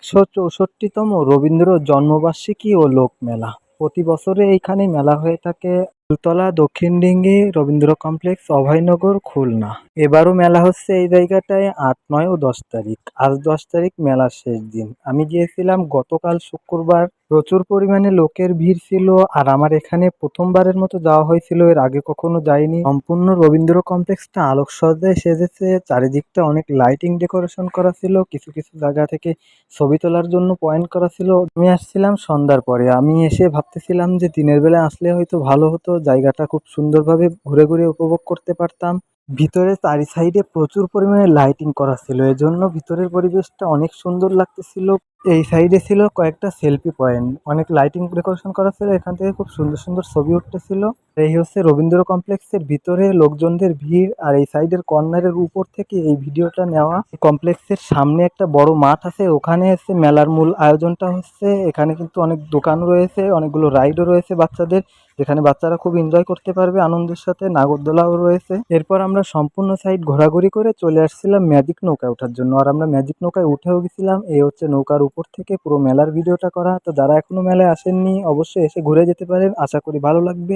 ১৬৪তম রবীন্দ্র জন্মবার্ষিকী ও লোকমেলা। প্রতি বছরে এইখানে মেলা হয়ে থাকে ফুলতলা, দক্ষিণ ডিঙ্গি, রবীন্দ্র কমপ্লেক্স, অভয়নগর, খুলনা। এবারও মেলা হচ্ছে এই জায়গাটায় ৮, ৯ ও ১০ তারিখ। আজ ১০ তারিখ, মেলার শেষ দিন। আমি গিয়েছিলাম গতকাল শুক্রবার। প্রচুর পরিমাণে লোকের ভিড় ছিল, আর আমার এখানে প্রথমবারের মতো যাওয়া হয়েছিল, এর আগে কখনো যাইনি। সম্পূর্ণ রবীন্দ্র কমপ্লেক্সটা আলোকসজ্জায় সেজেছে, চারিদিকটা অনেক লাইটিং ডেকোরেশন করা ছিল, কিছু কিছু জায়গা থেকে ছবি তোলার জন্য পয়েন্ট করা ছিল। আমি আসছিলাম সন্ধ্যার পরে, আমি এসে ভাবতেছিলাম যে দিনের বেলা আসলে হয়তো ভালো হতো, জায়গাটা খুব সুন্দরভাবে ঘুরে ঘুরে উপভোগ করতে পারতাম। ভিতরে চারি সাইডে প্রচুর পরিমাণে লাইটিং করা ছিল, এজন্য ভিতরের পরিবেশটা অনেক সুন্দর লাগতেছিল। এই সাইডে ছিল কয়েকটা সেলফি পয়েন্ট, অনেক লাইটিং ডেকোরেশন করা ছিল, এখান থেকে খুব সুন্দর সুন্দর ছবি উঠতেছিল। এই হচ্ছে রবীন্দ্র কমপ্লেক্সের ভিতরে লোকজনদের ভিড়, আর এই সাইডের কর্নারের উপর থেকে এই ভিডিওটা নেওয়া। কমপ্লেক্সের সামনে একটা বড় মাঠ আছে, ওখানে হচ্ছে মেলার মূল আয়োজনটা হচ্ছে। এখানে কিন্তু অনেক দোকান রয়েছে, অনেকগুলো রাইডও রয়েছে বাচ্চাদের, যেখানে বাচ্চারা খুব এনজয় করতে পারবে আনন্দের সাথে। নাগরদোলাও রয়েছে। এরপর আমরা সম্পূর্ণ সাইড ঘোরাঘুরি করে চলে আসছিলাম ম্যাজিক নৌকায় ওঠার জন্য, আর আমরা ম্যাজিক নৌকায় উঠেও গেছিলাম। এই হচ্ছে নৌকার উপর থেকে পুরো মেলার ভিডিওটা করা। তো যারা এখনো মেলায় আসেননি, অবশ্যই এসে ঘুরে যেতে পারেন, আশা করি ভালো লাগবে।